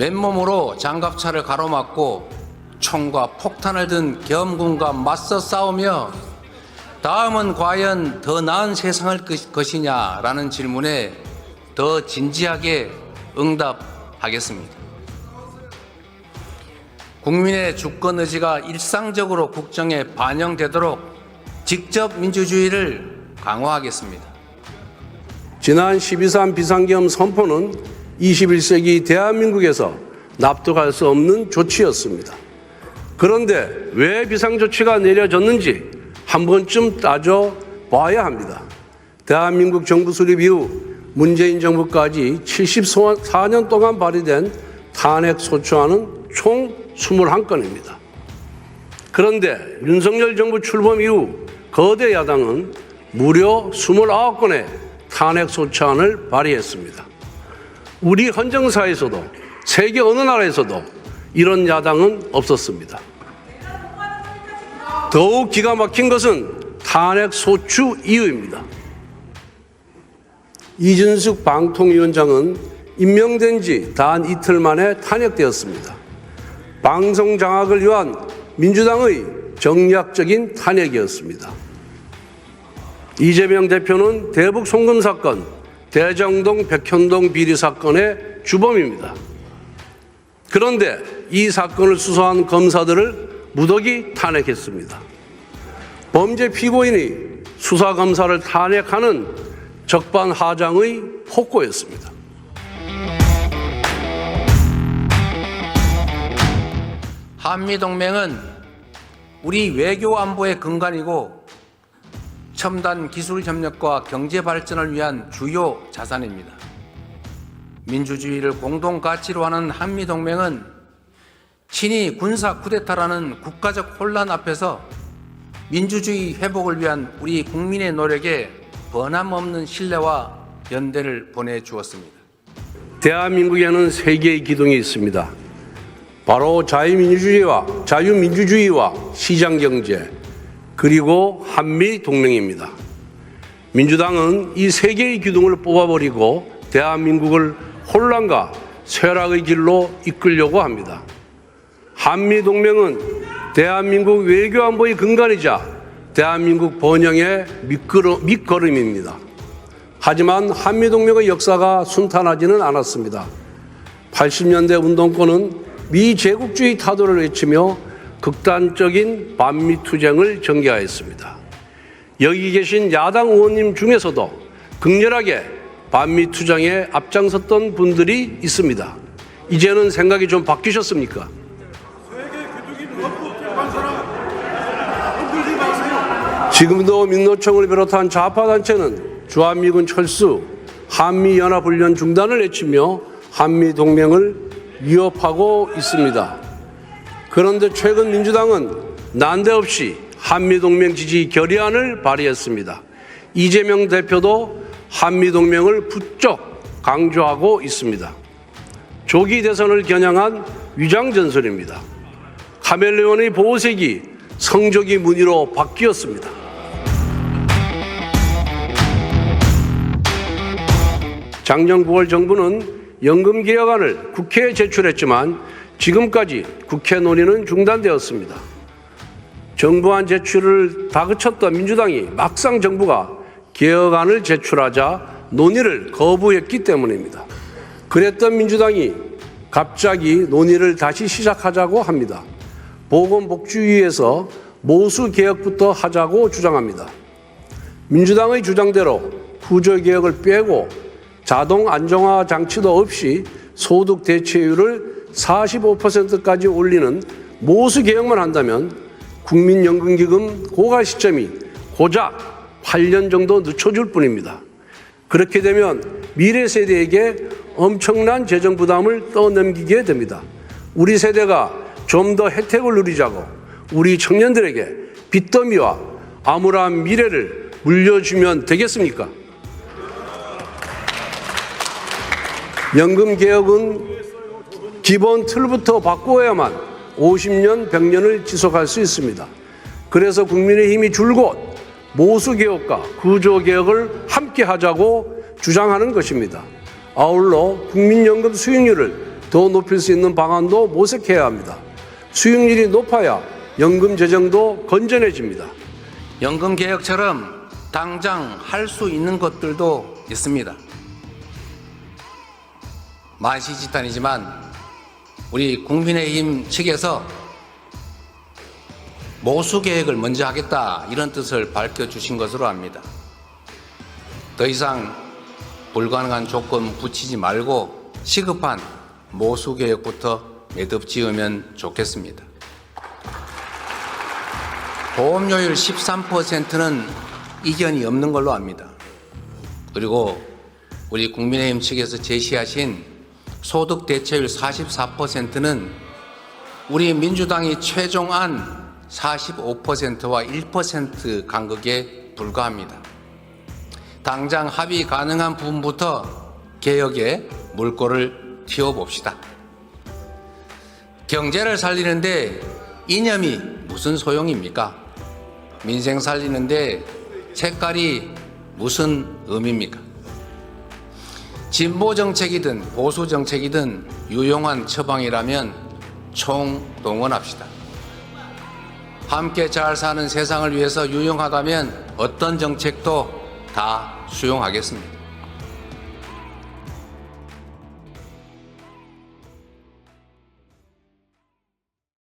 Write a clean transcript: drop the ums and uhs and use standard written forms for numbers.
맨몸으로 장갑차를 가로막고 총과 폭탄을 든 계엄군과 맞서 싸우며 다음은 과연 더 나은 세상을 것이냐라는 질문에 더 진지하게 응답하겠습니다. 국민의 주권 의지가 일상적으로 국정에 반영되도록 직접 민주주의를 강화하겠습니다. 지난 12.3 비상계엄 선포는 21세기 대한민국에서 납득할 수 없는 조치였습니다. 그런데 왜 비상조치가 내려졌는지 한 번쯤 따져봐야 합니다. 대한민국 정부 수립 이후 문재인 정부까지 74년 동안 발의된 탄핵소추안은 총 21건입니다. 그런데 윤석열 정부 출범 이후 거대 야당은 무려 29건의 탄핵소추안을 발의했습니다. 우리 헌정사에서도 세계 어느 나라에서도 이런 야당은 없었습니다. 더욱 기가 막힌 것은 탄핵소추 이유입니다. 이준석 방통위원장은 임명된 지 단 이틀 만에 탄핵되었습니다. 방송 장악을 위한 민주당의 정략적인 탄핵이었습니다. 이재명 대표는 대북 송금 사건, 대장동 백현동 비리 사건의 주범입니다. 그런데 이 사건을 수사한 검사들을 무더기 탄핵했습니다. 범죄 피고인이 수사검사를 탄핵하는 적반하장의 폭거였습니다. 한미동맹은 우리 외교 안보의 근간이고 첨단 기술 협력과 경제 발전을 위한 주요 자산입니다. 민주주의를 공동 가치로 하는 한미동맹은 친위 군사 쿠데타라는 국가적 혼란 앞에서 민주주의 회복을 위한 우리 국민의 노력에 변함없는 신뢰와 연대를 보내주었습니다. 대한민국에는 세 개의 기둥이 있습니다. 바로 자유민주주의와 시장경제, 그리고 한미동맹입니다. 민주당은 이 세 개의 기둥을 뽑아버리고 대한민국을 혼란과 쇠락의 길로 이끌려고 합니다. 한미동맹은 대한민국 외교안보의 근간이자 대한민국 번영의 밑거름입니다. 하지만 한미동맹의 역사가 순탄하지는 않았습니다. 80년대 운동권은 미제국주의 타도를 외치며 극단적인 반미 투쟁을 전개하였습니다. 여기 계신 야당 의원님 중에서도 극렬하게 반미 투쟁에 앞장섰던 분들이 있습니다. 이제는 생각이 좀 바뀌셨습니까? 지금도 민노총을 비롯한 좌파 단체는 주한미군 철수, 한미연합훈련 중단을 외치며 한미동맹을 위협하고 있습니다. 그런데 최근 민주당은 난데없이 한미동맹 지지 결의안을 발의했습니다. 이재명 대표도 한미동맹을 부쩍 강조하고 있습니다. 조기 대선을 겨냥한 위장전술입니다. 카멜레온의 보호색이 성조기 무늬로 바뀌었습니다. 작년 9월 정부는 연금개혁안을 국회에 제출했지만 지금까지 국회 논의는 중단되었습니다. 정부안 제출을 다그쳤던 민주당이 막상 정부가 개혁안을 제출하자 논의를 거부했기 때문입니다. 그랬던 민주당이 갑자기 논의를 다시 시작하자고 합니다. 보건복지위에서 모수개혁부터 하자고 주장합니다. 민주당의 주장대로 구조개혁을 빼고 자동 안정화 장치도 없이 소득 대체율을 45%까지 올리는 모수개혁만 한다면 국민연금기금 고갈 시점이 고작 8년 정도 늦춰줄 뿐입니다. 그렇게 되면 미래 세대에게 엄청난 재정 부담을 떠넘기게 됩니다. 우리 세대가 좀 더 혜택을 누리자고 우리 청년들에게 빚더미와 암울한 미래를 물려주면 되겠습니까? 연금개혁은 기본 틀부터 바꾸어야만 50년, 100년을 지속할 수 있습니다. 그래서 국민의힘이 줄곧 모수개혁과 구조개혁을 함께 하자고 주장하는 것입니다. 아울러 국민연금 수익률을 더 높일 수 있는 방안도 모색해야 합니다. 수익률이 높아야 연금 재정도 건전해집니다. 연금 개혁처럼 당장 할 수 있는 것들도 있습니다. 만시지탄이지만 우리 국민의힘 측에서 모수 계획을 먼저 하겠다 이런 뜻을 밝혀주신 것으로 압니다. 더 이상 불가능한 조건 붙이지 말고 시급한 모수 계획부터 매듭 지으면 좋겠습니다. 보험료율 13%는 이견이 없는 걸로 압니다. 그리고 우리 국민의힘 측에서 제시하신 소득 대체율 44%는 우리 민주당이 최종안 45%와 1% 간극에 불과합니다. 당장 합의 가능한 부분부터 개혁에 물꼬를 틔워봅시다. 경제를 살리는데 이념이 무슨 소용입니까? 민생 살리는데 색깔이 무슨 의미입니까? 진보 정책이든 보수 정책이든 유용한 처방이라면 총동원합시다. 함께 잘 사는 세상을 위해서 유용하다면 어떤 정책도 다 수용하겠습니다.